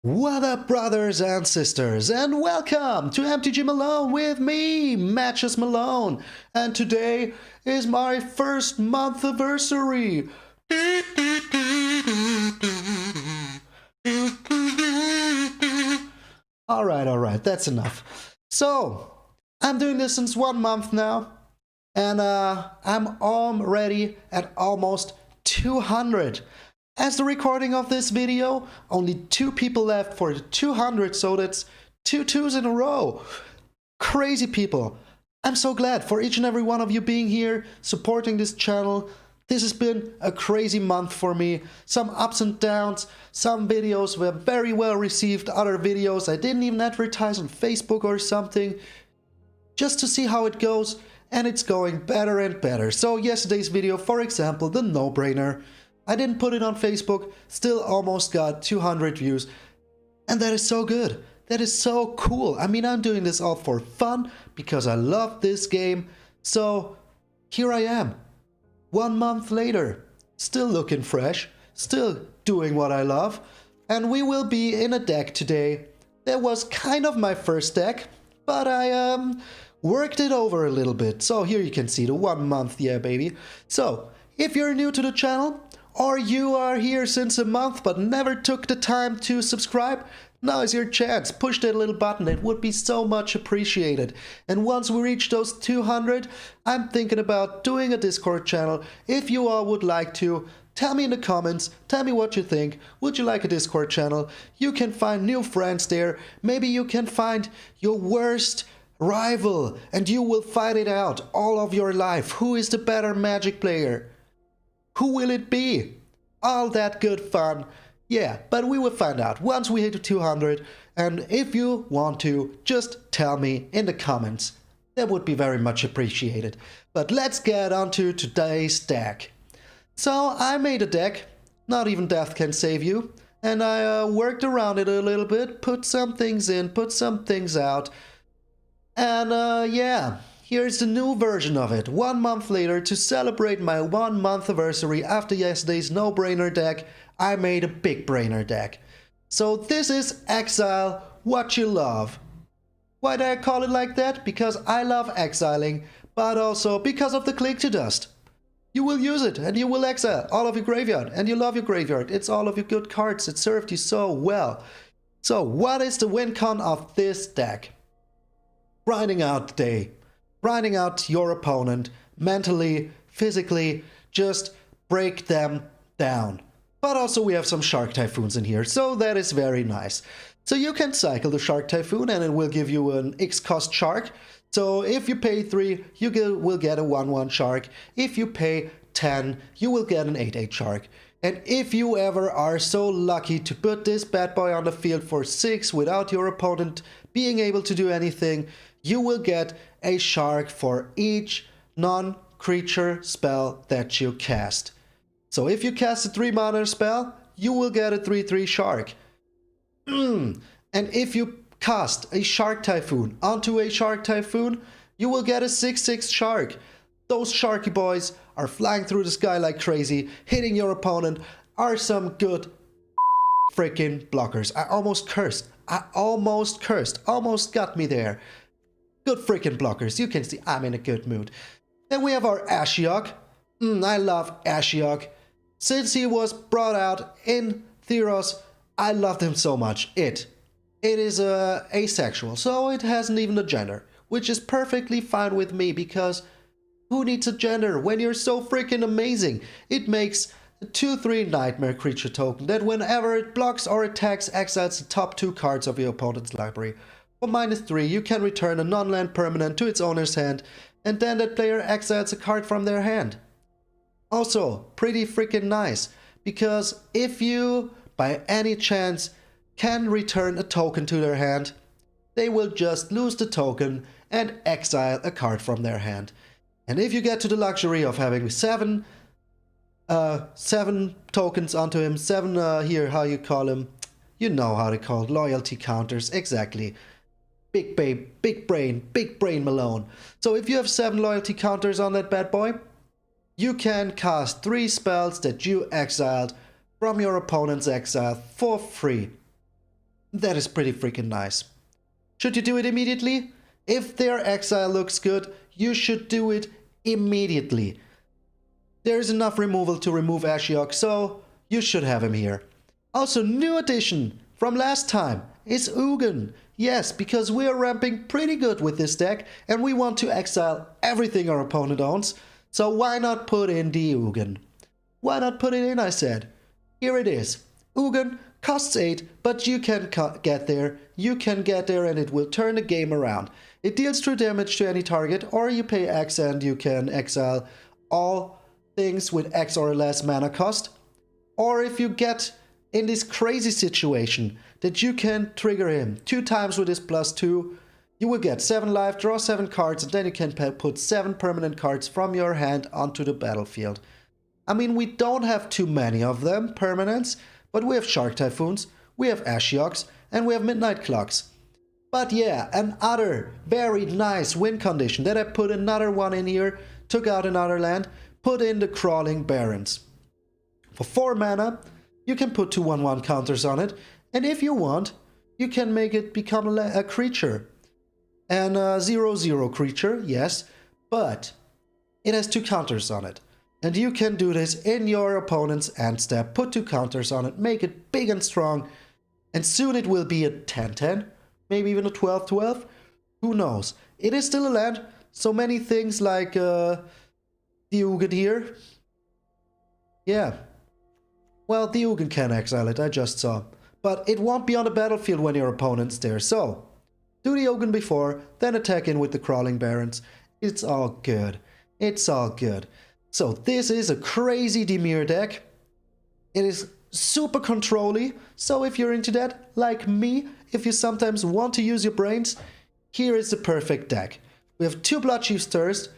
What up, brothers and sisters, and welcome to MTG Malone with me, MTG Malone. And today is my first month anniversary. Alright, that's enough. So, I'm doing this since 1 month now, and I'm already at almost 200. As the recording of this video, only 2 people left for the 200, so that's 2 2s in a row. Crazy people. I'm so glad for each and every one of you being here, supporting this channel. This has been a crazy month for me. Some ups and downs, some videos were very well received, other videos I didn't even advertise on Facebook or something. Just to see how it goes, and it's going better and better. So yesterday's video, for example, the no-brainer. I didn't put it on Facebook, still almost got 200 views. And that is so good. That is so cool. I mean, I'm doing this all for fun because I love this game. So here I am, 1 month later, still looking fresh, still doing what I love. And we will be in a deck today. That was kind of my first deck, but I worked it over a little bit. So here you can see the 1 month, yeah baby. So if you're new to the channel, or you are here since a month but never took the time to subscribe, now is your chance. Push that little button, it would be so much appreciated. And once we reach those 200, I'm thinking about doing a Discord channel. If you all would like to, tell me in the comments, tell me what you think. Would you like a Discord channel? You can find new friends there. Maybe you can find your worst rival and you will fight it out all of your life. Who is the better Magic player? Who will it be? All that good fun. Yeah, but we will find out once we hit 200. And if you want to, just tell me in the comments. That would be very much appreciated. But let's get on to today's deck. So I made a deck, Not Even Death Can Save You. And I worked around it a little bit, put some things in, put some things out. And yeah. Here's the new version of it, 1 month later. To celebrate my 1 month anniversary after yesterday's no-brainer deck, I made a big brainer deck. So this is Exile, What You Love. Why did I call it like that? Because I love exiling, but also because of the Click to Dust. You will use it and you will exile all of your graveyard, and you love your graveyard. It's all of your good cards, it served you so well. So what is the win con of this deck? Grinding out the day. Grinding out your opponent, mentally, physically, just break them down. But also we have some Shark Typhoons in here, so that is very nice. So you can cycle the Shark Typhoon and it will give you an X cost Shark. So if you pay 3, you will get a 1/1 Shark. If you pay 10, you will get an 8/8 Shark. And if you ever are so lucky to put this bad boy on the field for 6 without your opponent being able to do anything, you will get a Shark for each non-creature spell that you cast. So if you cast a 3-mana spell, you will get a 3/3 Shark. And if you cast a Shark Typhoon onto a Shark Typhoon, you will get a 6/6 Shark. Those Sharky boys are flying through the sky like crazy, hitting your opponent, are some good freaking blockers. I almost cursed. Almost got me there. Good freaking blockers. You can see I'm in a good mood. Then we have our Ashiok. I love Ashiok. Since he was brought out in Theros, I loved him so much. It is asexual, so it hasn't even a gender, which is perfectly fine with me because who needs a gender when you're so freaking amazing? It makes a 2/3 nightmare creature token that whenever it blocks or attacks, exiles the top 2 cards of your opponent's library. For -3, you can return a non-land permanent to its owner's hand, and then that player exiles a card from their hand. Also, pretty freaking nice, because if you, by any chance, can return a token to their hand, they will just lose the token and exile a card from their hand. And if you get to the luxury of having 7 tokens onto him, 7 here, how you call them, you know how to call it, loyalty counters, exactly. big brain Malone. So if you have 7 loyalty counters on that bad boy, you can cast 3 spells that you exiled from your opponent's exile for free. That is pretty freaking nice. Should you do it immediately? If their exile looks good, you should do it immediately. There is enough removal to remove Ashiok, so you should have him here. Also, new addition from last time is Ugin. Yes, because we are ramping pretty good with this deck and we want to exile everything our opponent owns. So why not put in the Ugin? Why not put it in, I said. Here it is. Ugin costs 8, but you can get there. You can get there and it will turn the game around. It deals true damage to any target, or you pay X and you can exile all things with X or less mana cost. Or if you get in this crazy situation that you can trigger him 2 times with his +2, you will get 7 life, draw 7 cards, and then you can put 7 permanent cards from your hand onto the battlefield. I mean, we don't have too many of them, permanents, but we have Shark Typhoons, we have Ashioks, and we have Midnight Clocks. But yeah, another very nice win condition that I put another one in here, took out another land, put in the Crawling Barrens. For 4 mana, you can put 2 1/1 counters on it, and if you want, you can make it become a creature. And a 0/0 creature, yes, but it has 2 counters on it. And you can do this in your opponent's end step, put 2 counters on it, make it big and strong, and soon it will be a 10/10, maybe even a 12/12, who knows. It is still a land, so many things like the Ugin here. Yeah. Well, the Ugin can exile it, I just saw. But it won't be on the battlefield when your opponent's there, so do the Ugin before, then attack in with the Crawling Barrens. It's all good. It's all good. So this is a crazy Dimir deck. It is super control-y, so if you're into that, like me, if you sometimes want to use your brains, here is the perfect deck. We have 2 Bloodchief Thirst.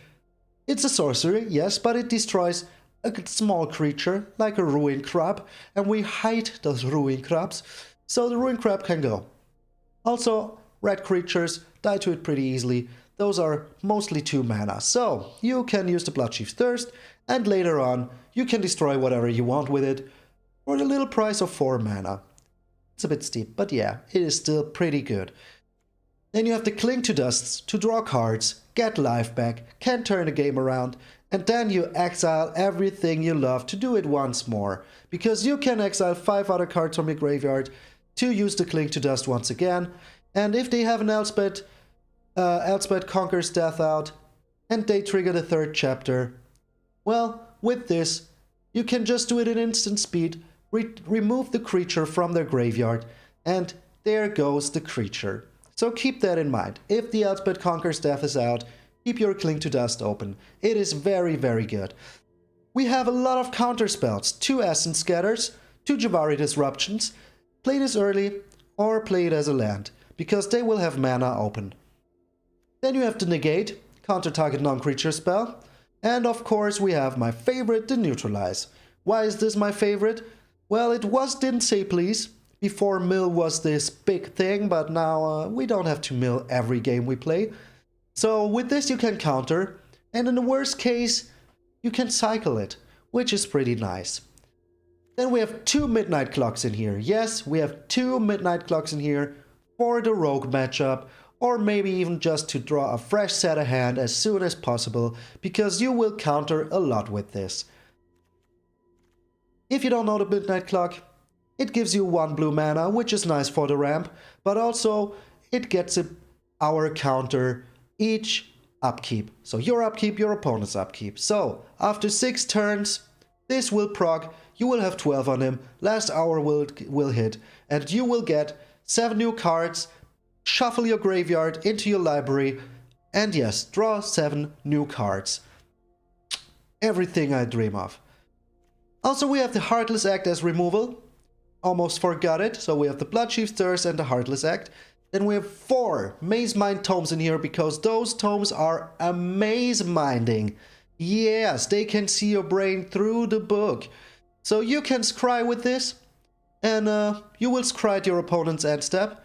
It's a sorcery, yes, but it destroys a small creature, like a Ruin Crab, and we hide those Ruin Crabs, so the Ruin Crab can go. Also, red creatures die to it pretty easily. Those are mostly 2 mana, so you can use the Bloodchief Thirst, and later on, you can destroy whatever you want with it for the little price of 4 mana. It's a bit steep, but yeah, it is still pretty good. Then you have the Cling to Dusts to draw cards, get life back, can turn the game around, and then you exile everything you love to do it once more, because you can exile 5 other cards from your graveyard to use the Cling to Dust once again, and if they have an Elspeth Conquers Death out, and they trigger the 3rd chapter, well, with this, you can just do it in instant speed, remove the creature from their graveyard, and there goes the creature. So keep that in mind. If the Elspeth Conquers Death is out, keep your Cling to Dust open. It is very, very good. We have a lot of counter spells. 2 Essence Scatters, 2 Javari Disruptions. Play this early, or play it as a land, because they will have mana open. Then you have the Negate, counter target non-creature spell. And of course we have my favorite, the Neutralize. Why is this my favorite? Well, it didn't say please. Before mill was this big thing, but now we don't have to mill every game we play. So with this you can counter, and in the worst case, you can cycle it, which is pretty nice. Then we have 2 Midnight Clocks in here. Yes, we have 2 Midnight Clocks in here for the Rogue matchup, or maybe even just to draw a fresh set of hand as soon as possible, because you will counter a lot with this. If you don't know the Midnight Clock, it gives you 1 blue mana, which is nice for the ramp, but also it gets an hour counter each upkeep. So your upkeep, your opponent's upkeep. So after 6 turns, this will proc, you will have 12 on him, last hour will hit, and you will get 7 new cards, shuffle your graveyard into your library, and yes, draw 7 new cards. Everything I dream of. Also we have the Heartless Act as removal. Almost forgot it, so we have the Bloodchief Thirst and the Heartless Act. Then we have 4 Maze Mind Tomes in here, because those tomes are amaze-minding. Yes, they can see your brain through the book. So you can scry with this, and you will scry at your opponent's end step,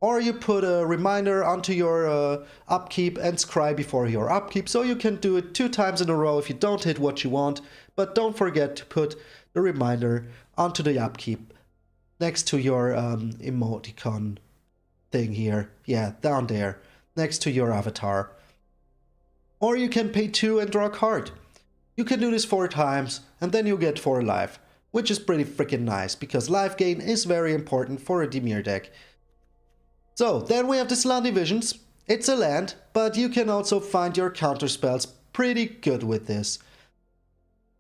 Or you put a reminder onto your upkeep and scry before your upkeep, so you can do it 2 times in a row if you don't hit what you want. But don't forget to put the reminder onto the upkeep next to your emoticon thing here. Yeah, down there, next to your avatar. Or you can pay 2 and draw a card. You can do this 4 times and then you get 4 life, which is pretty freaking nice because life gain is very important for a Dimir deck. So then we have the Slann Divisions. It's a land, but you can also find your counter spells pretty good with this.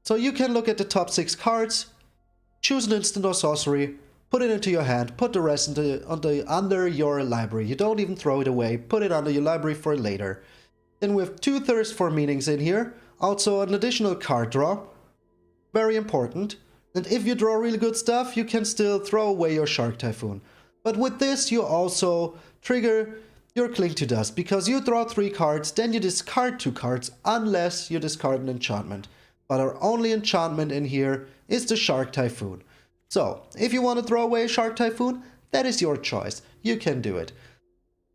So you can look at the top 6 cards, choose an instant or sorcery, put it into your hand, put the rest under your library. You don't even throw it away, put it under your library for later. Then we have 2 Thirst for Meanings in here, also an additional card draw, very important. And if you draw really good stuff, you can still throw away your Shark Typhoon. But with this, you also trigger your Cling to Dust, because you draw 3 cards, then you discard 2 cards, unless you discard an enchantment. But our only enchantment in here is the Shark Typhoon. So, if you want to throw away a Shark Typhoon, that is your choice. You can do it.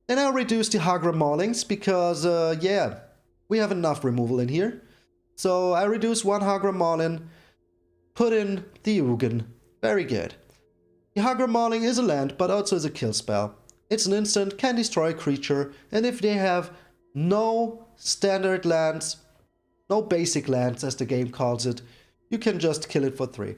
Then I'll reduce the Hagra Maulings, because, yeah, we have enough removal in here. So, I reduce 1 Hagra Mauling, put in the Ugin. Very good. The Hagra Mauling is a land, but also is a kill spell. It's an instant, can destroy a creature, and if they have no standard lands, no basic lands as the game calls it, you can just kill it for 3.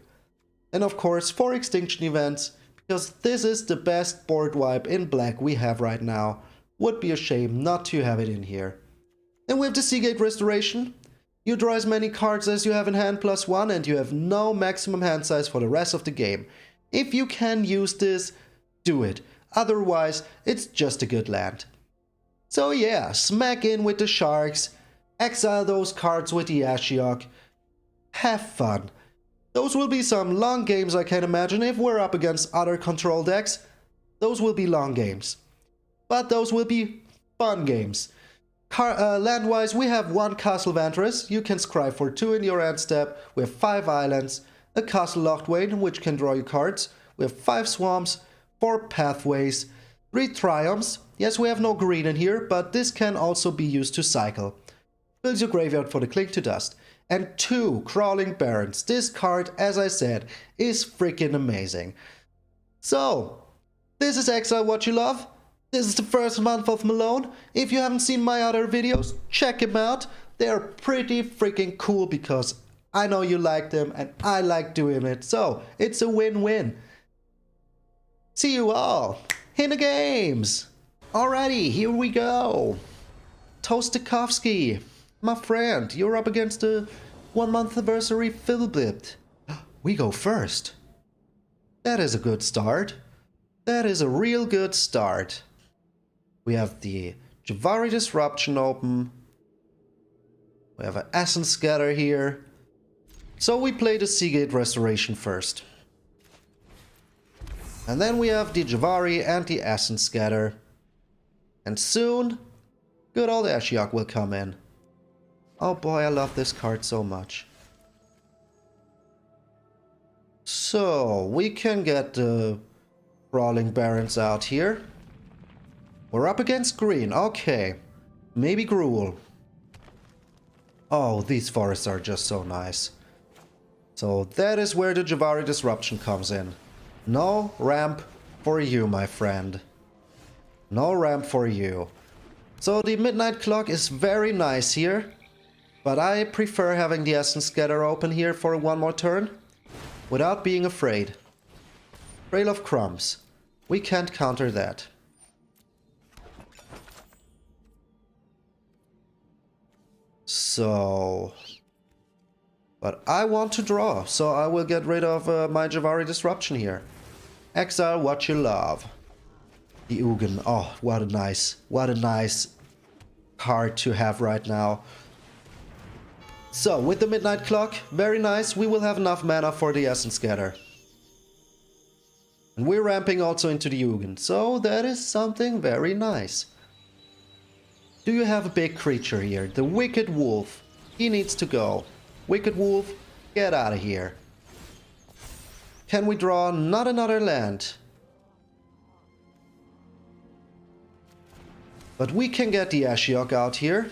And of course 4 extinction events, because this is the best board wipe in black we have right now. Would be a shame not to have it in here. And we have the Seagate Restoration. You draw as many cards as you have in hand +1, and you have no maximum hand size for the rest of the game. If you can use this, do it. Otherwise, it's just a good land. So yeah, smack in with the Sharks, exile those cards with the Ashiok, have fun. Those will be some long games, I can imagine. If we're up against other control decks, those will be long games. But those will be fun games. Land-wise, we have 1 Castle Vantress. You can scry for 2 in your end step. We have 5 islands, a Castle Lochtwain, which can draw you cards. We have 5 Swamps, 4 Pathways, 3 Triumphs. Yes, we have no green in here, but this can also be used to cycle. Builds your graveyard for the Cling to Dust. And 2 Crawling Barrens. This card, as I said, is freaking amazing. So, this is Exile What You Love. This is the first month of Malone. If you haven't seen my other videos, check them out. They're pretty freaking cool because I know you like them and I like doing it. So, it's a win-win. See you all in the games. Alrighty, here we go. Tostakovsky, my friend, you're up against the 1-month anniversary Philbit. We go first. That is a good start. That is a real good start. We have the Jwari Disruption open. We have an Essence Scatter here. So we play the Seagate Restoration first. And then we have the Jwari and the Essence Scatter. And soon, good old Ashiok will come in. Oh boy, I love this card so much. So, we can get the Brawling Barons out here. We're up against green, okay. Maybe Gruul. Oh, these forests are just so nice. So that is where the Jwari Disruption comes in. No ramp for you, my friend. No ramp for you. So the Midnight Clock is very nice here. But I prefer having the Essence Scatter open here for 1 more turn. Without being afraid. Trail of Crumbs. We can't counter that. So... But I want to draw, so I will get rid of my Jwari Disruption here. Exile What You Love. The Ugin. Oh, what a nice card to have right now. So, with the Midnight Clock, very nice, we will have enough mana for the Essence Scatter. And we're ramping also into the Ugin, so that is something very nice. Do you have a big creature here? The Wicked Wolf. He needs to go. Wicked Wolf, get out of here. Can we draw not another land? But we can get the Ashiok out here.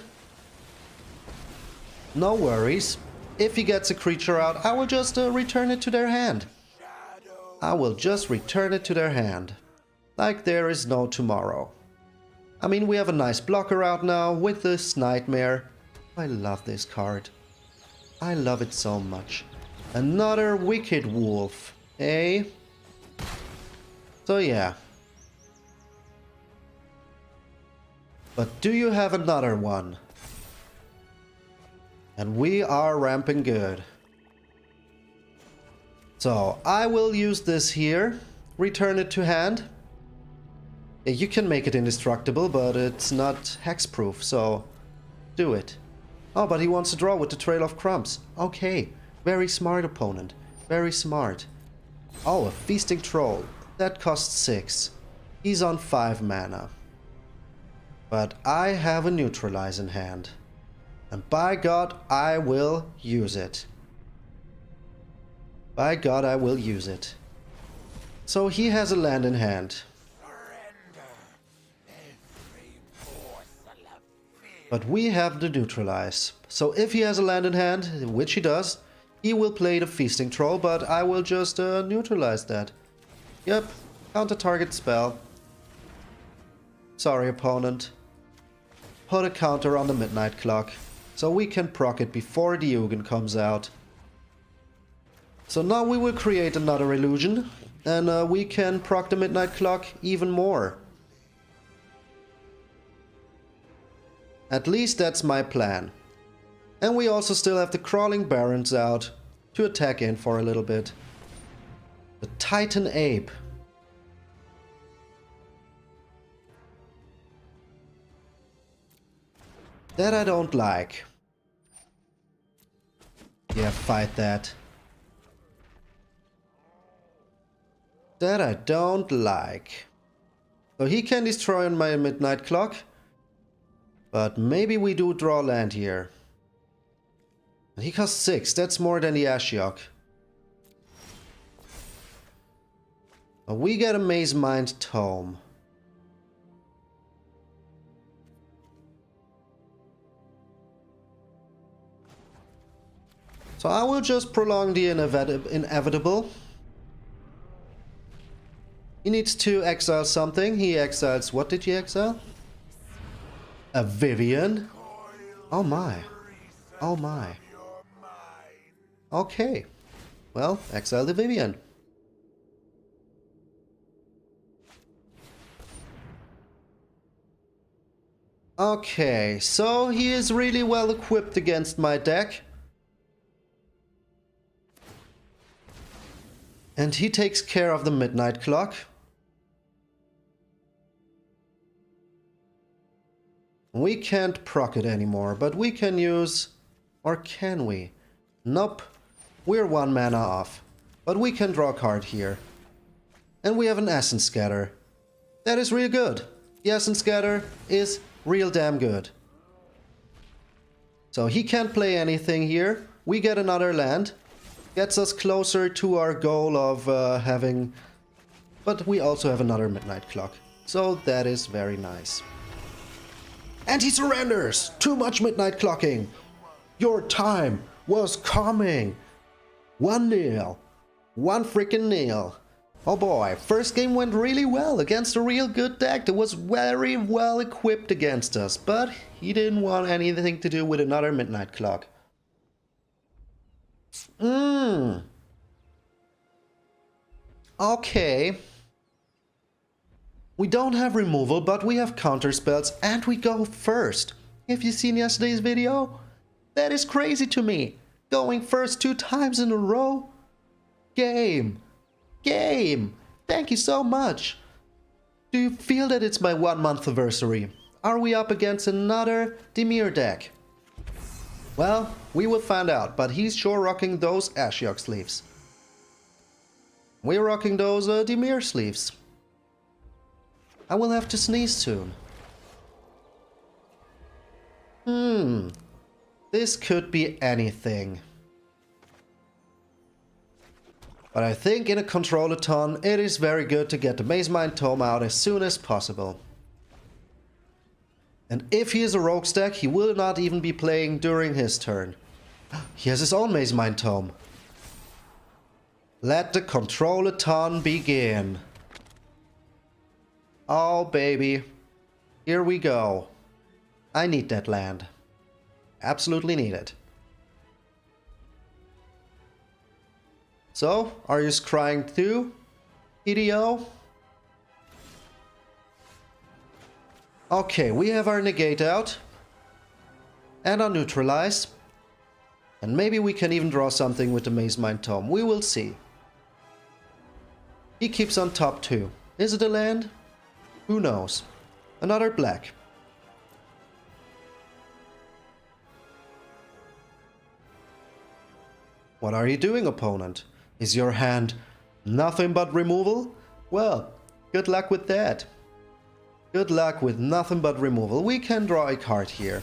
No worries. If he gets a creature out, I will just return it to their hand. I will just return it to their hand. Like there is no tomorrow. I mean, we have a nice blocker out now with this Nightmare. I love this card. I love it so much. Another Wicked Wolf, eh? So yeah. But do you have another one? And we are ramping good. So I will use this here. Return it to hand. You can make it indestructible, but it's not hexproof, so do it. Oh, but he wants to draw with the Trail of Crumbs. Okay, very smart opponent. Very smart. Oh, a Feasting Troll. That costs 6. He's on 5 mana. But I have a Neutralize in hand. And by God, I will use it. By God, I will use it. So he has a land in hand. But we have the Neutralize. So if he has a land in hand, which he does, he will play the Feasting Troll, but I will just neutralize that. Yep, counter target spell. Sorry, opponent. Put a counter on the Midnight Clock, so we can proc it before the Ugin comes out. So now we will create another illusion, and we can proc the Midnight Clock even more. At least that's my plan. And we also still have the Crawling Barons out to attack in for a little bit. The Titan Ape. That I don't like. Yeah, fight that. That I don't like. So he can destroy on my Midnight Clock. But maybe we do draw land here. And he costs 6, that's more than the Ashiok. We get a Maze Mind Tome. So I will just prolong the inevitable. He needs to exile something. He exiles... What did he exile? A Vivian? Oh my. Oh my. Okay. Well, exile the Vivian. Okay, so he is really well equipped against my deck. And he takes care of the Midnight Clock. We can't proc it anymore, but we can use... Or can we? Nope. We're 1 mana off. But we can draw a card here. And we have an Essence Scatter. That is real good. The Essence Scatter is real damn good. So he can't play anything here. We get another land. Gets us closer to our goal of having... But we also have another Midnight Clock. So that is very nice. And he surrenders! Too much Midnight Clocking! Your time was coming! 1-0. 1 freaking nil. Oh boy, first game went really well against a real good deck that was very well equipped against us, but he didn't want anything to do with another Midnight Clock. Okay. We don't have removal, but we have counter spells, and we go first. If you've seen yesterday's video, that is crazy to me. Going first 2 times in a row. Game. Thank you so much. Do you feel that it's my 1-month anniversary? Are we up against another Dimir deck? Well, we will find out, but he's sure rocking those Ashiok sleeves. We're rocking those Dimir sleeves. I will have to sneeze soon. This could be anything. But I think in a control-a-ton, it is very good to get the Maze Mind Tome out as soon as possible. And if he is a rogue stack, he will not even be playing during his turn. He has his own Maze Mind Tome. Let the control-a-thon begin. Oh, baby. Here we go. I need that land. Absolutely need it. So, are you scrying too, EDO? Okay, we have our negate out. And our neutralize. And maybe we can even draw something with the Maze Mind Tome. We will see. He keeps on top too. Is it a land? Who knows? Another black. What are you doing, opponent? Is your hand nothing but removal? Well, good luck with that. Good luck with nothing but removal. We can draw a card here.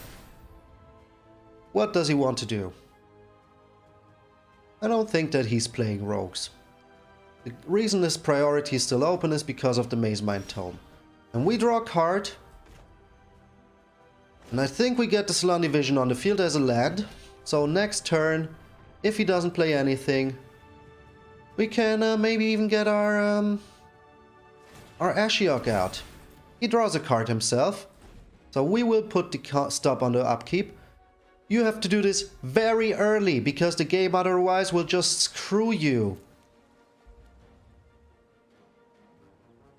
What does he want to do? I don't think that he's playing rogues. The reason this priority is still open is because of the Maze Mind Tome. And we draw a card. And I think we get the Salon Division on the field as a land. So next turn, if he doesn't play anything, we can maybe even get our Ashiok out. He draws a card himself. So we will put the stop on the upkeep. You have to do this very early, because the game otherwise will just screw you.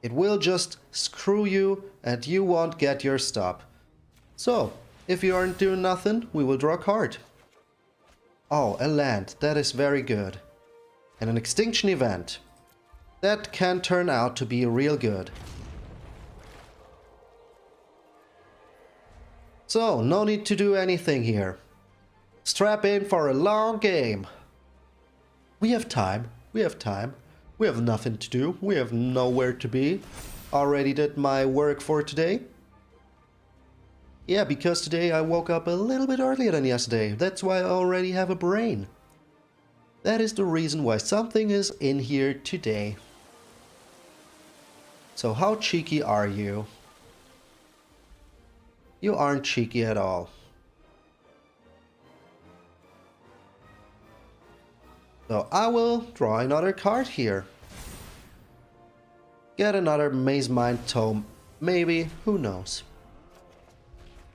It will just screw you and you won't get your stop. So, if you aren't doing nothing, we will draw a card. Oh, a land. That is very good. And an extinction event. That can turn out to be real good. So, no need to do anything here. Strap in for a long game. We have time. We have time. We have nothing to do. We have nowhere to be. Already did my work for today. Yeah, because today I woke up a little bit earlier than yesterday. That's why I already have a brain. That is the reason why something is in here today. So how cheeky are you? You aren't cheeky at all. So I will draw another card here. Get another Maze Mind Tome. Maybe, who knows.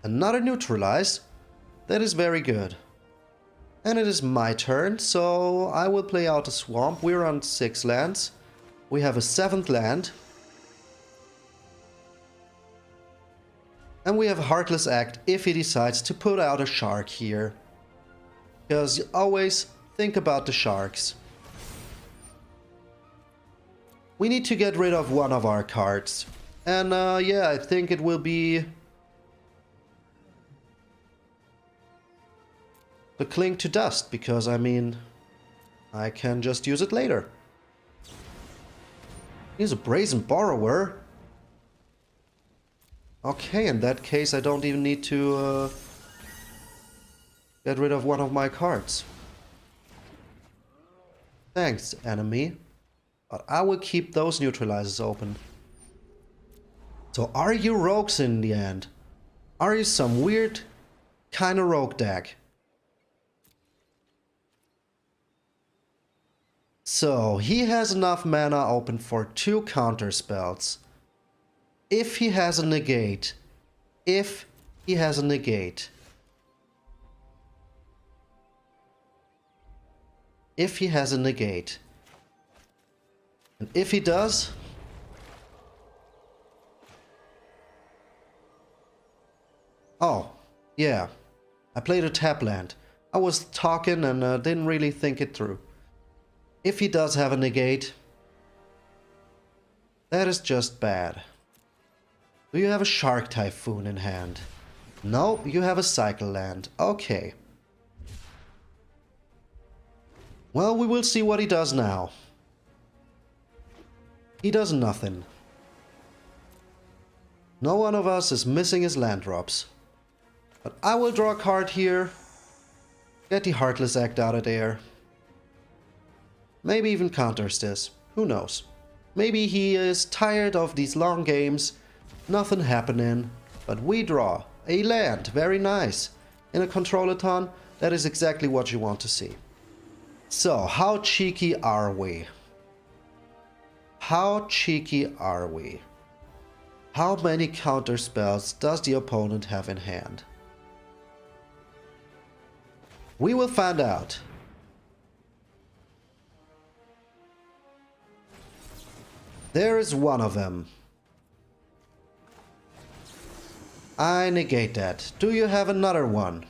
Another neutralize. That is very good. And it is my turn, so I will play out a swamp. We're on 6 lands. We have a 7th land. And we have a Heartless Act if he decides to put out a shark here. Because always think about the sharks. We need to get rid of one of our cards. And yeah, I think it will be the Cling to Dust, because I mean, I can just use it later. He's a Brazen Borrower. Okay, in that case I don't even need to get rid of one of my cards. Thanks, enemy. But I will keep those neutralizers open. So are you rogues in the end? Are you some weird kind of rogue deck? So he has enough mana open for 2 counter spells. If he has a negate. If he has a negate. If he has a negate. And if he does... Oh, yeah. I played a tap land. I was talking and didn't really think it through. If he does have a negate... that is just bad. Do you have a Shark Typhoon in hand? No, you have a Cycle land. Okay. Well, we will see what he does now. He does nothing. No one of us is missing his land drops. But I will draw a card here. Get the Heartless Act out of there. Maybe even counters this. Who knows? Maybe he is tired of these long games. Nothing happening. But we draw. a land. Very nice. In a control-a-thon, that is exactly what you want to see. So, how cheeky are we? How cheeky are we? How many counter spells does the opponent have in hand? We will find out. There is one of them. I negate that. Do you have another one?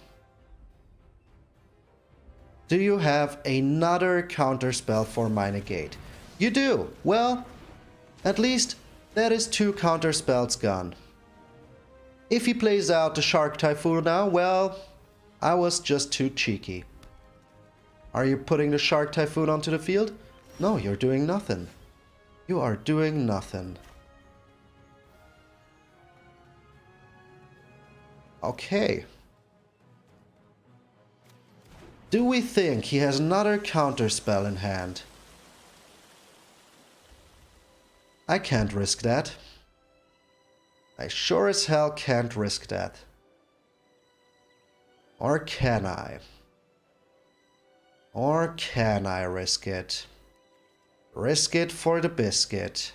Do you have another counter spell for my negate? You do. Well, at least that is 2 counter spells gone. If he plays out the Shark Typhoon now, well, I was just too cheeky. Are you putting the Shark Typhoon onto the field? No, you're doing nothing. You are doing nothing. Okay. Do we think he has another counter spell in hand? I can't risk that. I sure as hell can't risk that. Or can I? Or can I risk it? Risk it for the biscuit.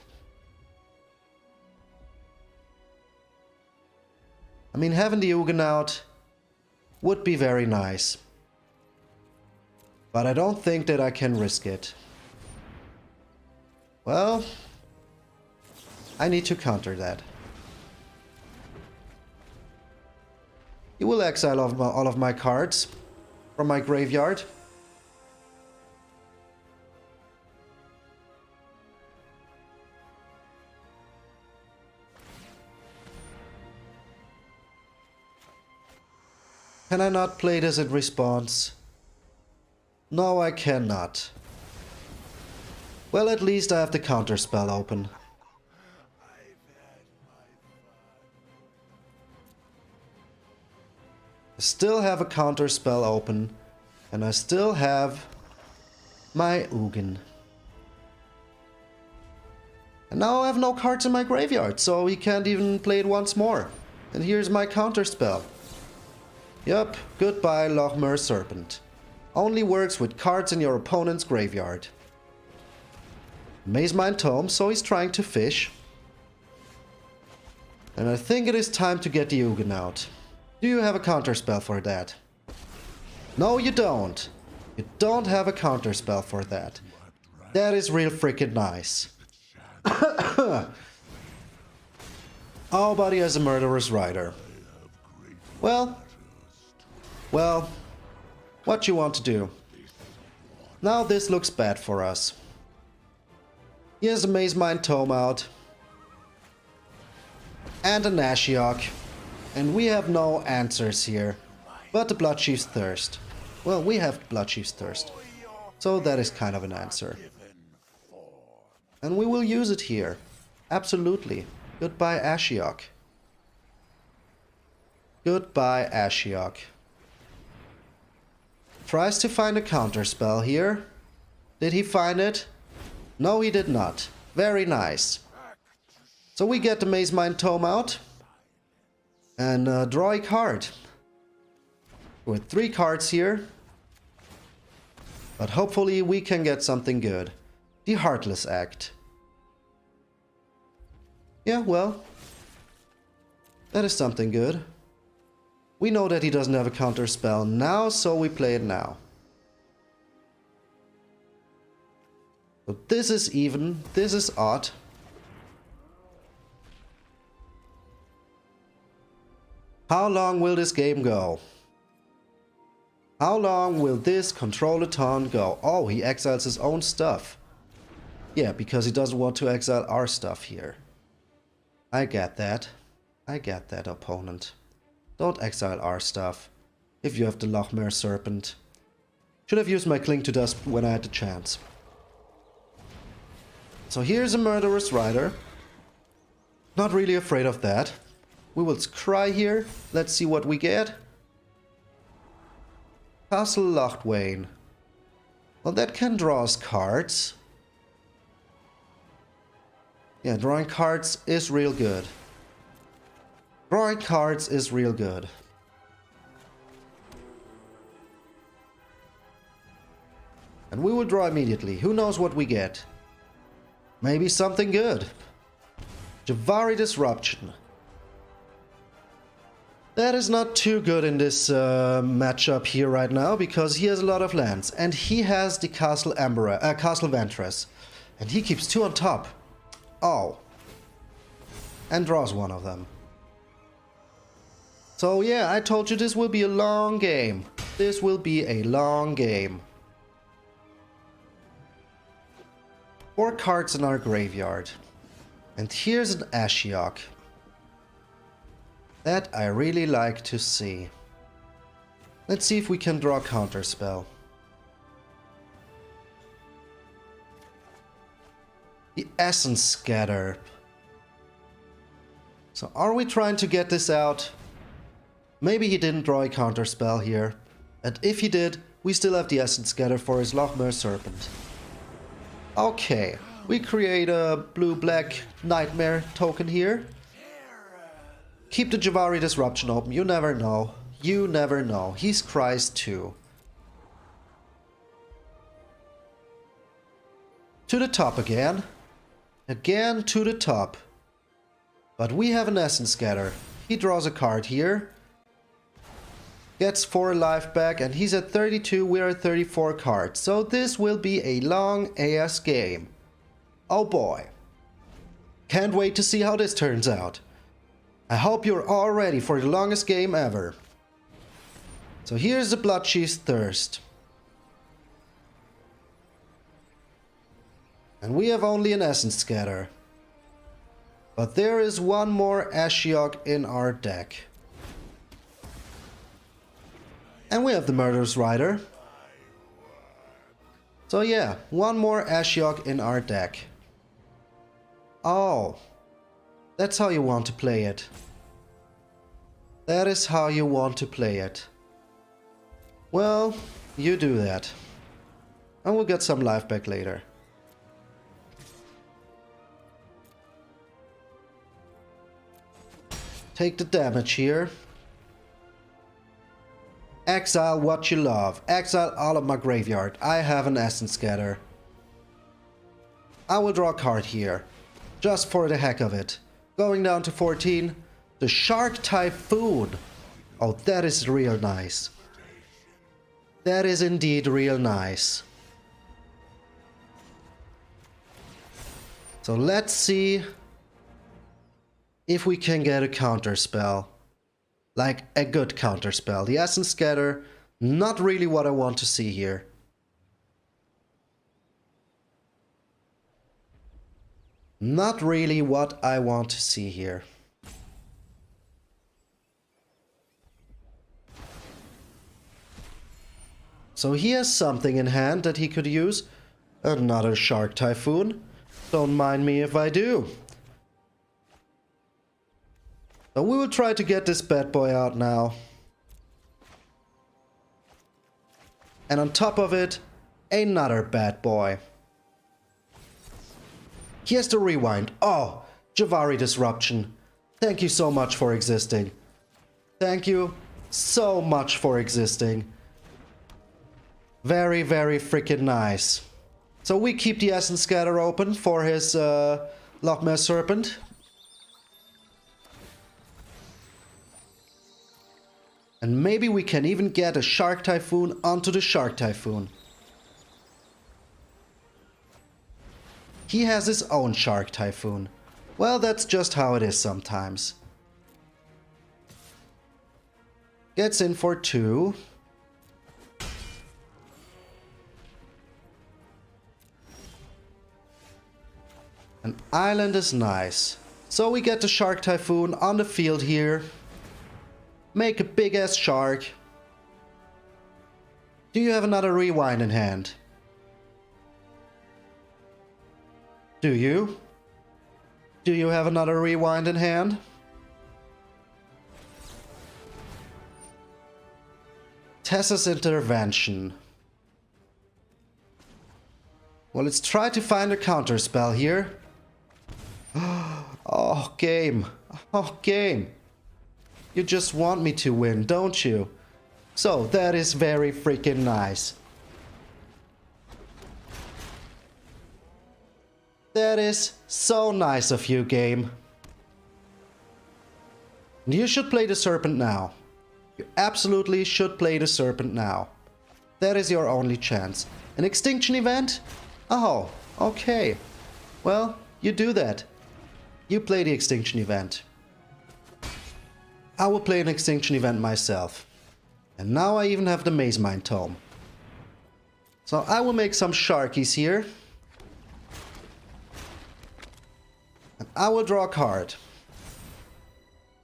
I mean, having the Ugin out would be very nice. But I don't think that I can risk it. Well, I need to counter that. He will exile all of my cards from my graveyard. Can I not play this in response? No, I cannot. Well, at least I have the counter spell open. I still have a counter spell open, and I still have my Ugin. And now I have no cards in my graveyard, so he can't even play it once more. And here's my counter spell. Yup, goodbye Lochmer Serpent. Only works with cards in your opponent's graveyard. Maze Mind Tome, so he's trying to fish. And I think it is time to get the Ugin out. Do you have a counterspell for that? No, you don't. You don't have a counterspell for that. That is real freaking nice. Oh, but he has a Murderous Rider. Well, what you want to do? Now this looks bad for us. He has a Maze Mind Tome out. And an Ashiok. And we have no answers here. But the Bloodchief's Thirst. Well, we have Bloodchief's Thirst. So that is kind of an answer. And we will use it here. Absolutely. Goodbye, Ashiok. Goodbye, Ashiok. Tries to find a counterspell here. Did he find it? No, he did not. Very nice. So we get the Maze Mind Tome out. And draw a card. With 3 cards here. But hopefully we can get something good. The Heartless Act. Yeah, well. That is something good. We know that he doesn't have a counter spell now, so we play it now. So this is even. This is odd. How long will this game go? How long will this control-a-thon go? Oh, he exiles his own stuff. Yeah, because he doesn't want to exile our stuff here. I get that. I get that, opponent. Don't exile our stuff. If you have the Lochmer Serpent. Should have used my Cling to Dust when I had the chance. So here's a Murderous Rider. Not really afraid of that. We will scry here. Let's see what we get. Castle Lochtwain. Well, that can draw us cards. Yeah, drawing cards is real good. Drawing cards is real good. And we will draw immediately. Who knows what we get? Maybe something good. Jwari Disruption. That is not too good in this matchup here right now, because he has a lot of lands. And he has the Castle Ventress. And he keeps 2 on top. Oh. And draws one of them. So yeah, I told you this will be a long game. This will be a long game. 4 cards in our graveyard. And here's an Ashiok. That I really like to see. Let's see if we can draw a counterspell. The Essence Scatter. So are we trying to get this out? Maybe he didn't draw a counterspell here. And if he did, we still have the Essence Scatter for his Lochmere Serpent. Okay, we create a blue-black nightmare token here. Keep the Jwari Disruption open, you never know. You never know. He's Christ too. To the top again. Again to the top. But we have an Essence Scatter. He draws a card here. Gets 4 life back, and he's at 32, we're at 34 cards. So this will be a long ass game. Oh boy. Can't wait to see how this turns out. I hope you're all ready for the longest game ever. So here's the Bloodchief's Thirst. And we have only an Essence Scatter. But there is one more Ashiok in our deck. And we have the Murderous Rider. So yeah, one more Ashiok in our deck. Oh, that's how you want to play it. That is how you want to play it. Well, you do that. And we'll get some life back later. Take the damage here. Exile what you love. Exile all of my graveyard. I have an Essence Scatter. I will draw a card here. Just for the heck of it. Going down to 14. The Shark Typhoon. Oh, that is real nice. That is indeed real nice. So let's see if we can get a counterspell. Like a good counterspell. The Essence Scatter, not really what I want to see here. Not really what I want to see here. So he has something in hand that he could use. Another Shark Typhoon. Don't mind me if I do. So we will try to get this bad boy out now. And on top of it, another bad boy. He has to rewind. Oh, Jwari Disruption. Thank you so much for existing. Thank you so much for existing. Very, very freaking nice. So we keep the Essence Scatter open for his Lochmere Serpent. And maybe we can even get a Shark Typhoon onto the Shark Typhoon. He has his own Shark Typhoon. Well, that's just how it is sometimes. Gets in for 2. An island is nice. So we get the Shark Typhoon on the field here. Make a big ass shark. Do you have another rewind in hand? Do you? Do you have another rewind in hand? Tessa's Intervention. Well, let's try to find a counterspell here. Oh, game. Oh, game. You just want me to win, don't you? So, that is very freaking nice. That is so nice of you, game. You should play the Serpent now. You absolutely should play the Serpent now. That is your only chance. An Extinction event? Oh, okay. Well, you do that. You play the Extinction event. I will play an Extinction event myself. And now I even have the Maze Mind Tome. So I will make some Sharkies here. And I will draw a card.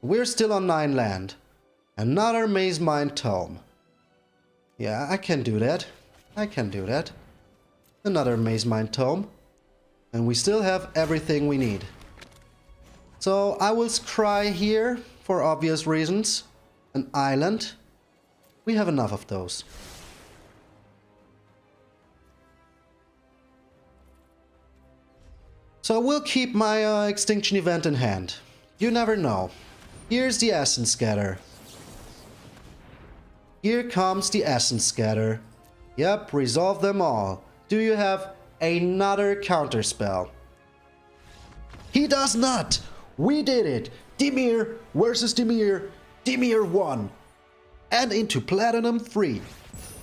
We're still on 9 land. Another Maze Mind Tome. Yeah, I can do that. I can do that. Another Maze Mind Tome. And we still have everything we need. So I will scry here for obvious reasons. An island. We have enough of those. So I will keep my Extinction event in hand. You never know. Here's the Essence Scatter. Here comes the Essence Scatter. Yep, resolve them all. Do you have another counterspell? He does not! We did it! Dimir versus Dimir. Dimir won. And into Platinum 3.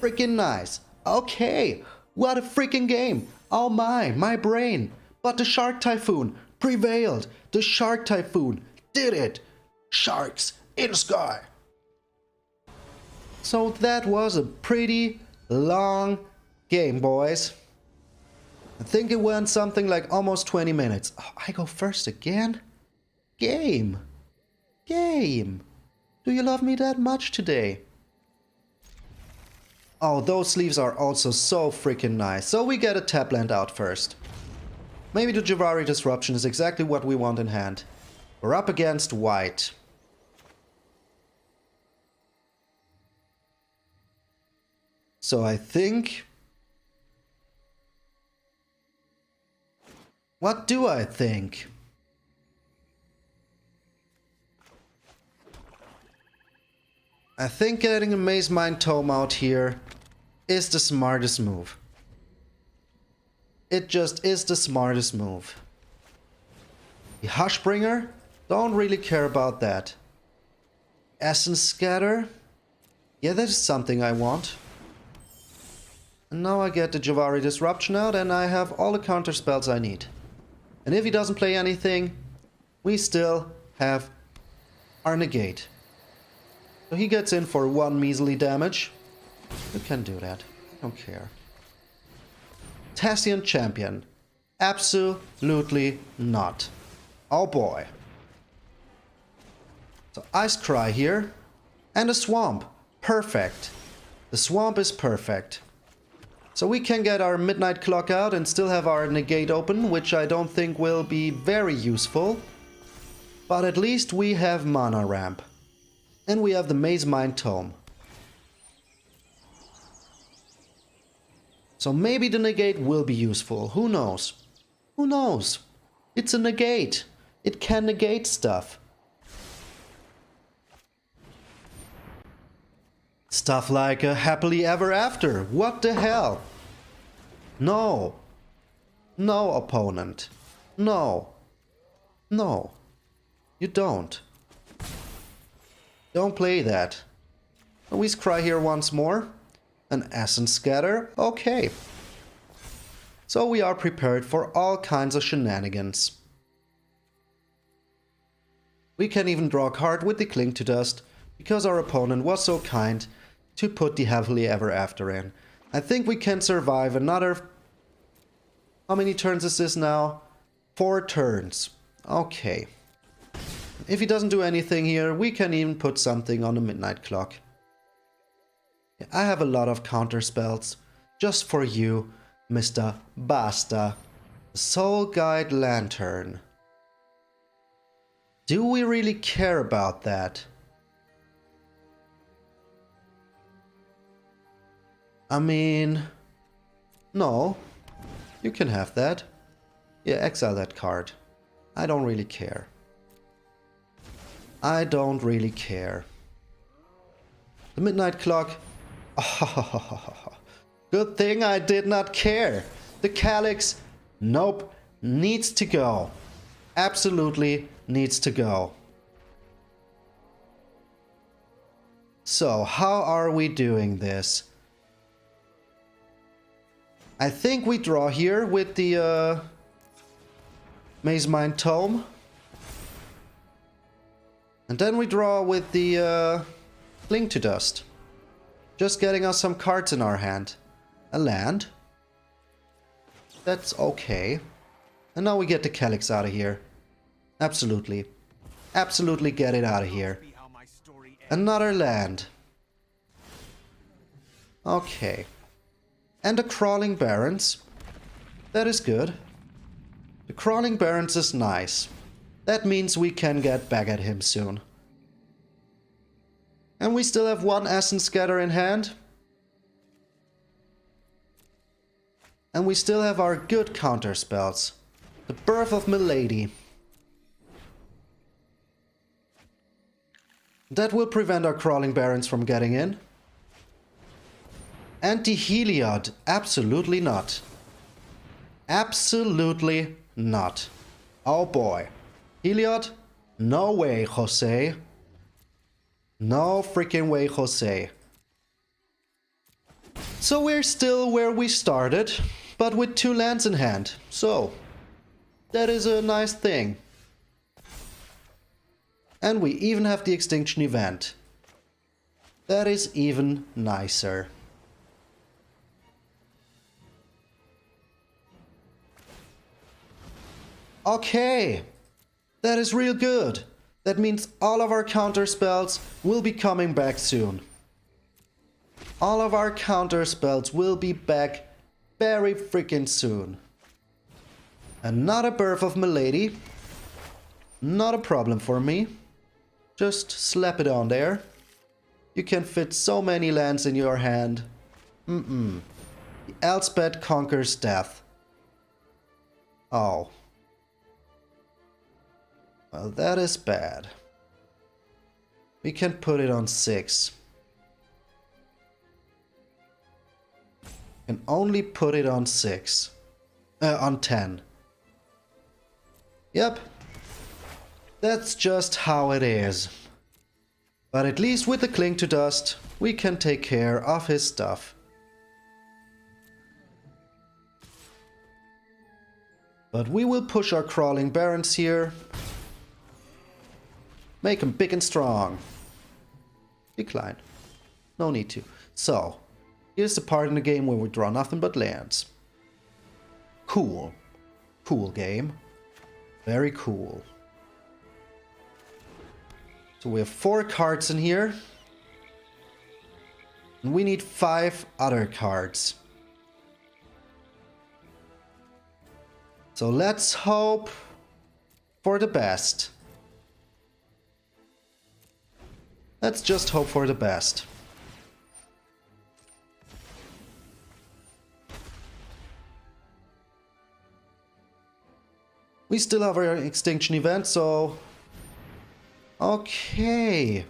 Freaking nice. Okay, what a freaking game. Oh my brain. But the Shark Typhoon prevailed. The Shark Typhoon did it. Sharks in the sky. So that was a pretty long game, boys. I think it went something like almost 20 minutes. Oh, I go first again? Game. Do you love me that much today? Oh, those sleeves are also so freaking nice. So we get a tap land out first. Maybe the Jwari Disruption is exactly what we want in hand. We're up against white. So I think... What do I think? I think getting a Maze Mind Tome out here is the smartest move. It just is the smartest move. The Hushbringer? Don't really care about that. Essence Scatter? Yeah, that is something I want. And now I get the Jwari Disruption out and I have all the counter spells I need. And if he doesn't play anything, we still have our negate. So he gets in for 1 measly damage. You can do that. I don't care. Tassian Champion. Absolutely not. Oh boy. So Ice Cry here. And a Swamp. Perfect. The Swamp is perfect. So we can get our Midnight Clock out and still have our negate open, which I don't think will be very useful. But at least we have Mana Ramp. And we have the Maze Mind Tome. So maybe the negate will be useful. Who knows? Who knows? It's a negate. It can negate stuff. Stuff like a happily ever after. What the hell? No. No, opponent. No. No. You don't. Don't play that. We scry here once more. An Essence Scatter. Okay. So we are prepared for all kinds of shenanigans. We can even draw a card with the Cling to Dust, because our opponent was so kind to put the Happily Ever After in. I think we can survive another... How many turns is this now? 4 turns. Okay. If he doesn't do anything here, we can even put something on the Midnight Clock. I have a lot of counter spells. Just for you, Mr. Basta. Soul Guide Lantern. Do we really care about that? I mean... No. You can have that. Yeah, exile that card. I don't really care. I don't really care. The midnight clock. Good thing I did not care. The Calyx, nope, needs to go. Absolutely needs to go. So, how are we doing this? I think we draw here with the Maze Mine Tome. And then we draw with the Cling to Dust. Just getting us some cards in our hand. A land. That's okay. And now we get the Calyx out of here. Absolutely. Absolutely get it out of here. Another land. Okay. And the Crawling Barrens. That is good. The Crawling Barrens is nice. That means we can get back at him soon. And we still have one Essence Scatter in hand. And we still have our good counter spells. The Birth of Milady. That will prevent our Crawling Barrens from getting in. Anti-Heliod, absolutely not. Absolutely not. Oh boy. Heliod? No way, Jose. No freaking way, Jose. So we're still where we started, but with 2 lands in hand. So, that is a nice thing. And we even have the Extinction event. That is even nicer. Okay, that is real good. That means all of our counter spells will be coming back soon. All of our counter spells will be back very freaking soon. Another Birth of Milady. Not a problem for me. Just slap it on there. You can fit so many lands in your hand. The Elspeth conquers death. Oh. Well, that is bad. We can put it on 6. Can only put it on 6. On 10. Yep. That's just how it is. But at least with the Cling to Dust, we can take care of his stuff. But we will push our Crawling Barrens here. Make him big and strong. Decline. No need to. So, here's the part in the game where we draw nothing but lands. Cool. Cool game. Very cool. So we have 4 cards in here. And we need 5 other cards. So let's hope for the best. Let's just hope for the best. We still have our Extinction event, so... Okay.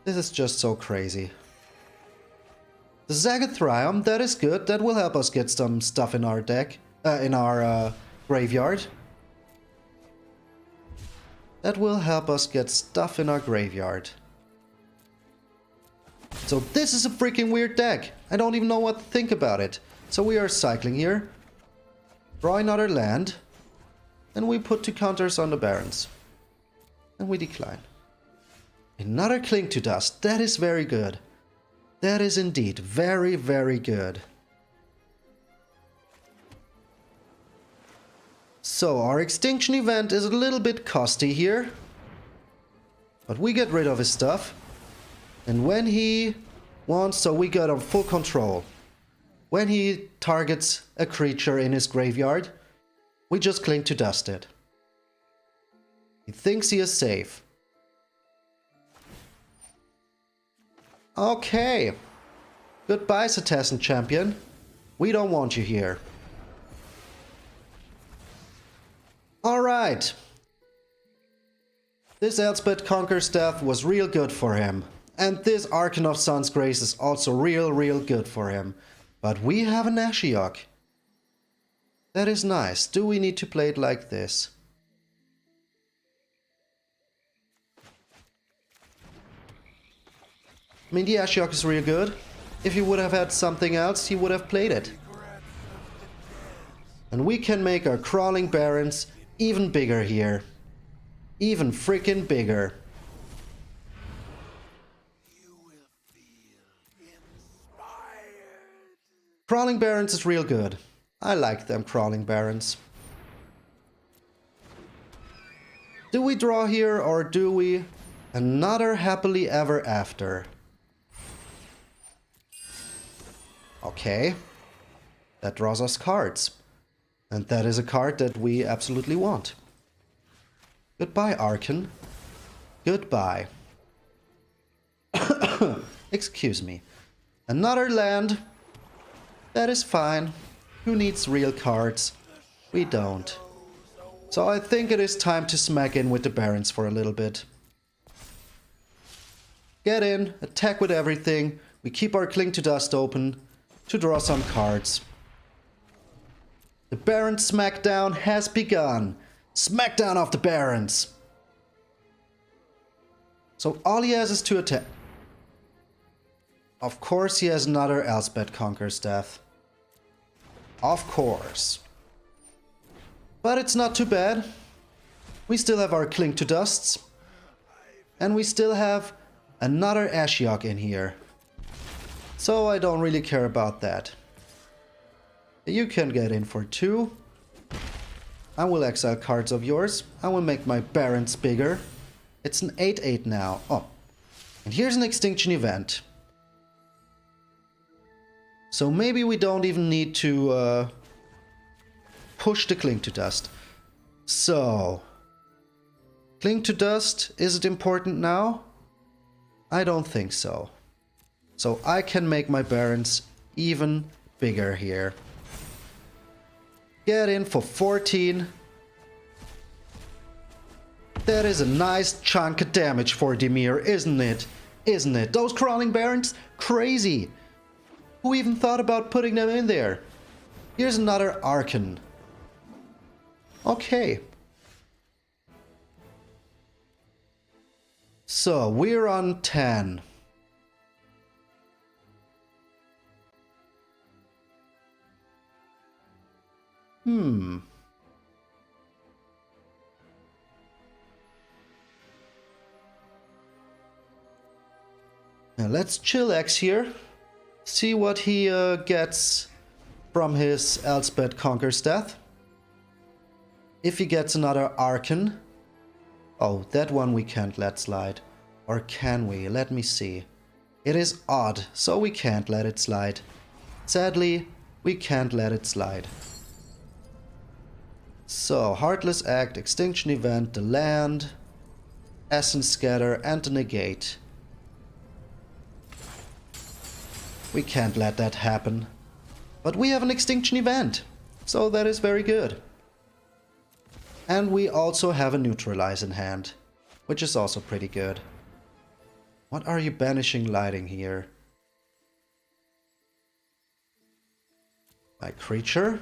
This is just so crazy. The Zagathrium, that is good. That will help us get some stuff in our deck. In our graveyard. That will help us get stuff in our graveyard. So this is a freaking weird deck. I don't even know what to think about it. So we are cycling here. Draw another land. And we put 2 counters on the Barrens. And we decline. Another Cling to Dust. That is very good. That is indeed very, very good. So, our Extinction event is a little bit costly here. But we get rid of his stuff. And when he wants, so we got on full control. When he targets a creature in his graveyard, we just Cling to Dust it. He thinks he is safe. Okay. Goodbye, Cetacean Champion. We don't want you here. Alright. This Elspeth Conqueror's Death was real good for him. And this Archon of Sun's Grace is also real good for him. But we have an Ashiok. That is nice. Do we need to play it like this? I mean, the Ashiok is real good. If he would have had something else, he would have played it. And we can make our Crawling Barons even bigger here. Even freaking bigger. Crawling Barons is real good. I like them Crawling Barons. Do we draw here or do we? Another Happily Ever After. Okay. That draws us cards. And that is a card that we absolutely want. Goodbye, Archon. Goodbye. Excuse me. Another land. That is fine. Who needs real cards? We don't. So I think it is time to smack in with the Barons for a little bit. Get in, attack with everything. We keep our Cling to Dust open to draw some cards. The Baron Smackdown has begun. Smackdown of the Barons. So all he has is to attack. Of course he has another Elspeth Conqueror's Death. Of course. But it's not too bad. We still have our Cling to Dusts. And we still have another Ashiok in here. So I don't really care about that. You can get in for 2. I will exile cards of yours. I will make my Barons bigger. It's an 8/8 now. Oh. And here's an Extinction Event. So maybe we don't even need to push the Cling to Dust. So, Cling to Dust, is it important now? I don't think so. So I can make my Barons even bigger here. Get in for 14. That is a nice chunk of damage for Dimir, isn't it? Isn't it? Those Crawling Barons? Crazy! Who even thought about putting them in there? Here's another Archon. Okay. So, we're on 10. Now let's chillax here. See what he gets from his Elspeth Conqueror's Death. If he gets another Archon. Oh, that one we can't let slide. Or can we? Let me see. It is odd, so we can't let it slide. Sadly, we can't let it slide. So, Heartless Act, Extinction Event, the land, Essence Scatter, and the Negate. We can't let that happen. But we have an Extinction Event, so that is very good. And we also have a Neutralize in hand, which is also pretty good. What are you banishing lighting here? My creature?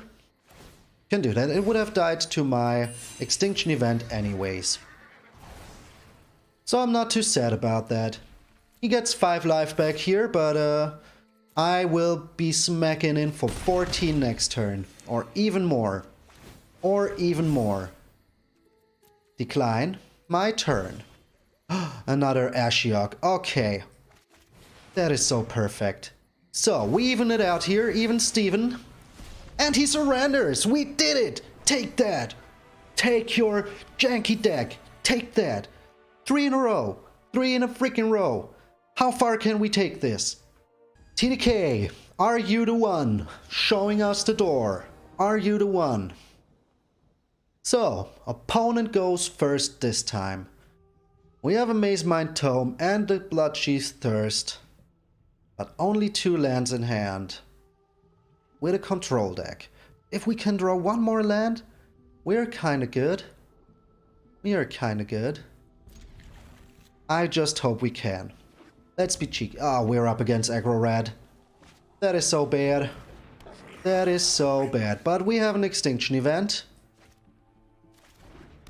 Can do that. It would have died to my Extinction Event anyways. So I'm not too sad about that. He gets 5 life back here, but I will be smacking in for 14 next turn. Or even more. Or even more. Decline. My turn. Another Ashiok. Okay. That is so perfect. So, we even it out here. Even Steven. And he surrenders! We did it! Take that! Take your janky deck! Take that! 3 in a row! 3 in a freaking row! How far can we take this? TDK, are you the one? Showing us the door. Are you the one? So, opponent goes first this time. We have a Maze Mind Tome and the Bloodsheath Thirst. But only 2 lands in hand. With a control deck. If we can draw 1 more land, we're kinda good. We are kinda good. I just hope we can. Let's be cheeky. Oh, we're up against aggro red. That is so bad. That is so bad. But we have an extinction event.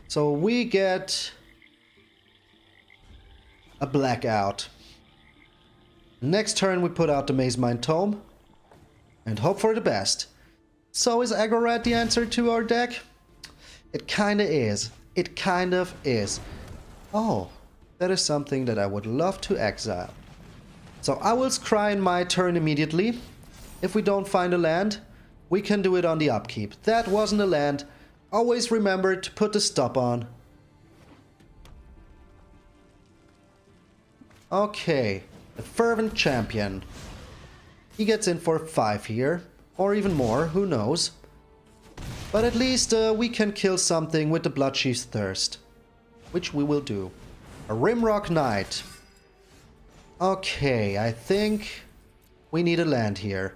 So we get a blackout. Next turn we put out the Maze Mind Tome and hope for the best. So is aggro red the answer to our deck? It kinda is. It kind of is. Oh, that is something that I would love to exile. So I will scry in my turn immediately. If we don't find a land, we can do it on the upkeep. That wasn't a land. Always remember to put the stop on. Okay, the Fervent Champion. He gets in for 5 here, or even more, who knows. But at least we can kill something with the Bloodchief's Thirst, which we will do. A Rimrock Knight. Okay, I think we need a land here.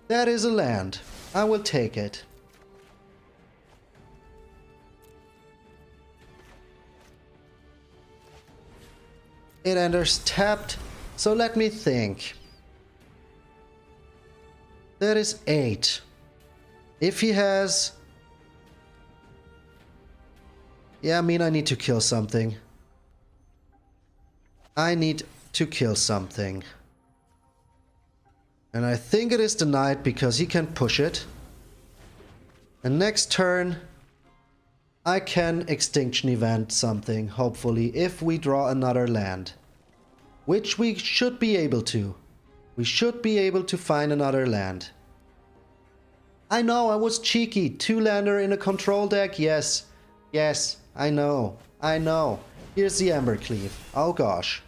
That is a land. I will take it. It enters tapped, so let me think. That is 8. If he has... Yeah, I mean, I need to kill something. I need to kill something. And I think it is the knight because he can push it. And next turn, I can extinction event something, hopefully, if we draw another land. Which we should be able to. We should be able to find another land. I know, I was cheeky. 2-lander in a control deck, yes. Yes, I know. I know. Here's the Embercleave. Oh gosh.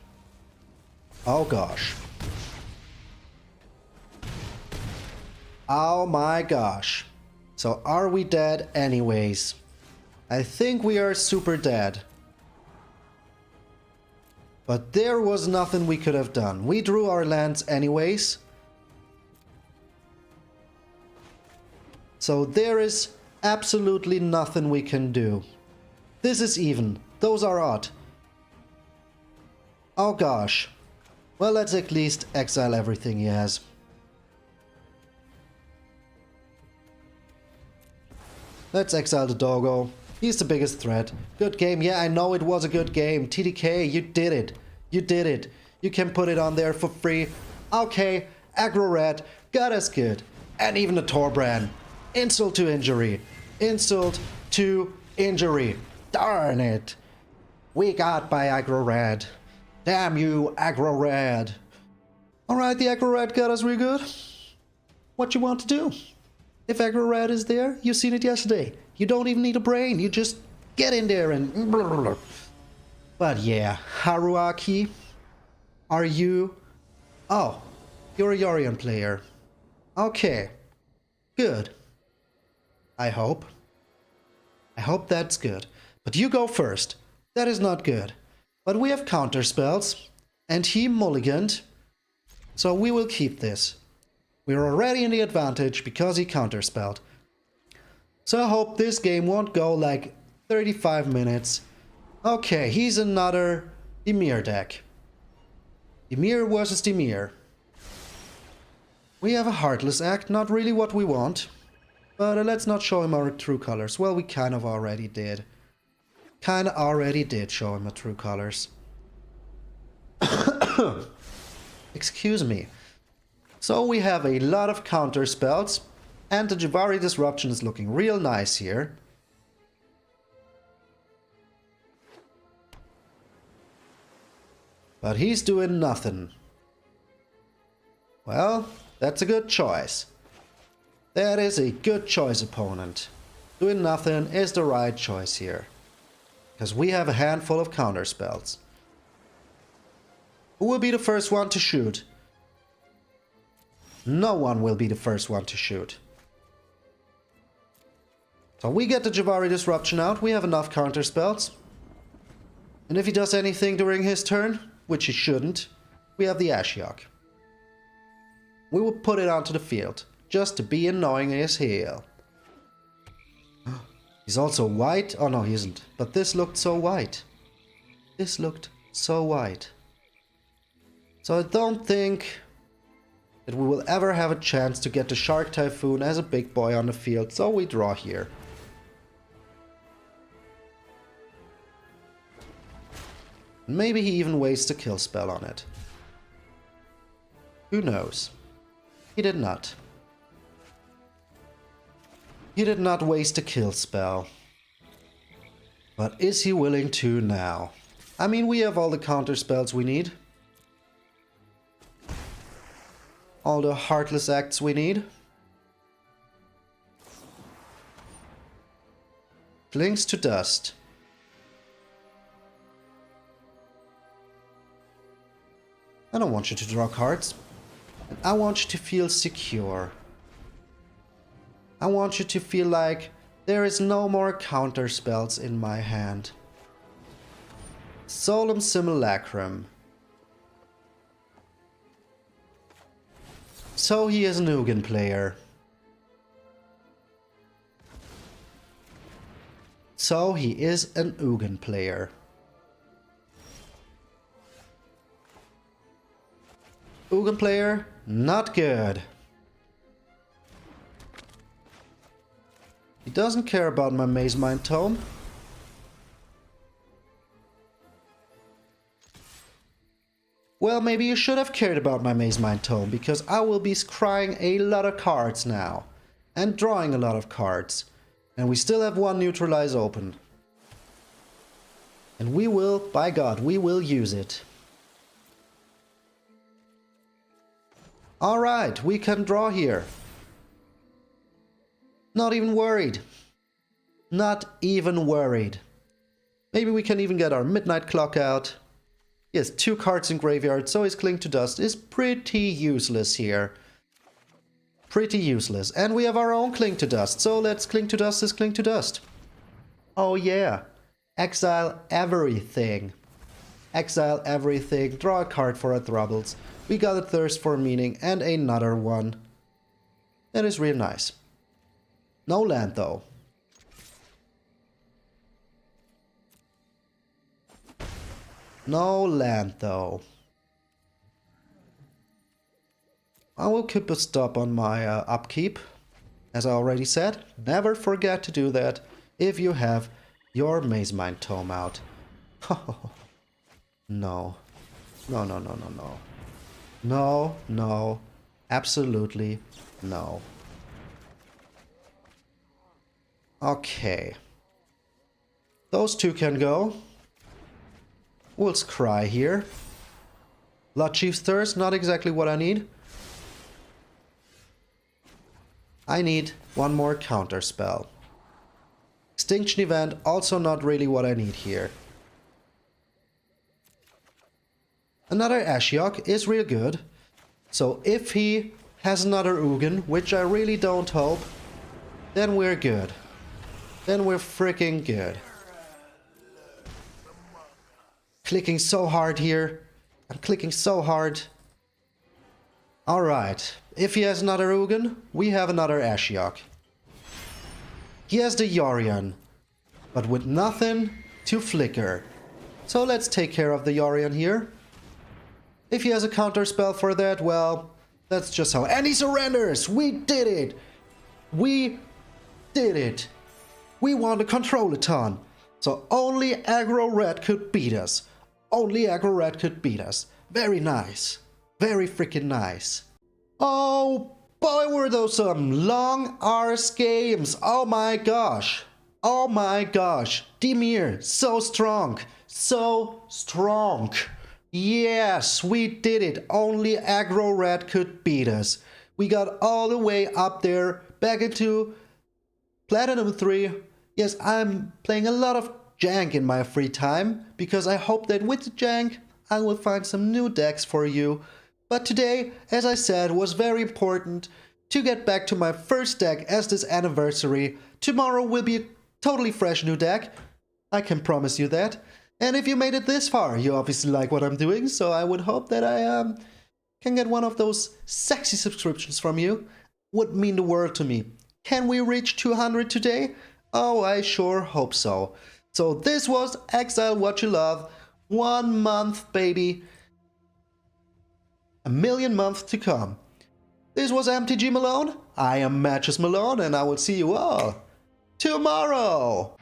Oh gosh. Oh my gosh. So are we dead anyways? I think we are super dead. But there was nothing we could have done. We drew our lands anyways. So there is absolutely nothing we can do. This is even. Those are odd. Oh gosh. Well, let's at least exile everything he has. Let's exile the doggo. He's the biggest threat. Good game. Yeah, I know it was a good game. TDK, you did it. You did it. You can put it on there for free. Okay, aggro red. Got us good. And even the Torbrand. Insult to injury. Insult to injury. Darn it. We got by aggro red. Damn you, aggro red. Alright, the aggro red got us real good. What you want to do? If aggro red is there, you seen it yesterday. You don't even need a brain. You just get in there and... But yeah, Haruaki, are you... Oh, you're a Yorion player. Okay, good. I hope. I hope that's good. But you go first. That is not good. But we have counter spells, and he mulliganed, so we will keep this. We're already in the advantage because he counterspelled. So I hope this game won't go like 35 minutes. Okay, he's another Dimir deck. Dimir versus Dimir. We have a Heartless Act, not really what we want. But let's not show him our true colors. Well, we kind of already did. Kinda already did show him our true colors. Excuse me. So we have a lot of counter spells, and the Jabari Disruption is looking real nice here. But he's doing nothing. Well, that's a good choice. That is a good choice, opponent. Doing nothing is the right choice here. Because we have a handful of counter spells. Who will be the first one to shoot? No one will be the first one to shoot. So we get the Jabari Disruption out. We have enough counter spells. And if he does anything during his turn, which he shouldn't, we have the Ashiok. We will put it onto the field, just to be annoying as hell. He's also white. Oh no, he isn't. But this looked so white. This looked So white. So I don't think that we will ever have a chance to get the Shark Typhoon as a big boy on the field, so we draw here. Maybe he even wastes a kill spell on it. Who knows? He did not. He did not waste a kill spell. But is he willing to now? I mean, we have all the counter spells we need. All the heartless acts we need. Clings to dust. I don't want you to draw cards. I want you to feel secure. I want you to feel like there is no more counter spells in my hand. Solemn Simulacrum. So he is an Ugin player. So he is an Ugin player. Ugin player, not good. He doesn't care about my Maze Mind Tome. Well, maybe you should have cared about my Maze Mind Tome, because I will be scrying a lot of cards now. And drawing a lot of cards. And we still have one Neutralize open. And we will, by God, we will use it. Alright, we can draw here. Not even worried. Not even worried. Maybe we can even get our Midnight Clock out. He has 2 cards in graveyard, so his Cling to Dust is pretty useless here. Pretty useless. And we have our own Cling to Dust, so let's Cling to Dust this Cling to Dust. Oh yeah. Exile everything. Exile everything. Draw a card for our Troubles. We got a Thirst for Meaning and another one. That is real nice. No land though. No land though. I will keep a stop on my upkeep. As I already said, never forget to do that if you have your Maze Mind Tome out. No. No, no, no, no, no. No, no. Absolutely no. Okay. Those 2 can go. We'll scry here. Blood Chief's Thirst, not exactly what I need. I need one more counter spell. Extinction Event, also not really what I need here. Another Ashiok is real good. So if he has another Ugin, which I really don't hope, then we're good. Then we're freaking good. Clicking so hard here. I'm clicking so hard. Alright. If he has another Ugin, we have another Ashiok. He has the Yorion, but with nothing to flicker. So let's take care of the Yorion here. If he has a counter spell for that, well, that's just how... And he surrenders! We did it! We did it! We won the Control-a-thon! So only aggro red could beat us. Only aggro red could beat us. Very nice. Very freaking nice. Oh boy, were those some long arse games. Oh my gosh. Oh my gosh. Dimir, so strong. So strong. Yes, we did it. Only aggro red could beat us. We got all the way up there, back into Platinum 3. Yes, I'm playing a lot of jank in my free time, because I hope that with the jank, I will find some new decks for you. But today, as I said, was very important to get back to my first deck as this anniversary. Tomorrow will be a totally fresh new deck. I can promise you that. And if you made it this far, you obviously like what I'm doing, so I would hope that I can get one of those sexy subscriptions from you. Would mean the world to me. Can we reach 200 today? Oh, I sure hope so. So this was Exile What You Love. 1 month, baby. A million months to come. This was MTG Malone. I am MtgA Malone, and I will see you all tomorrow.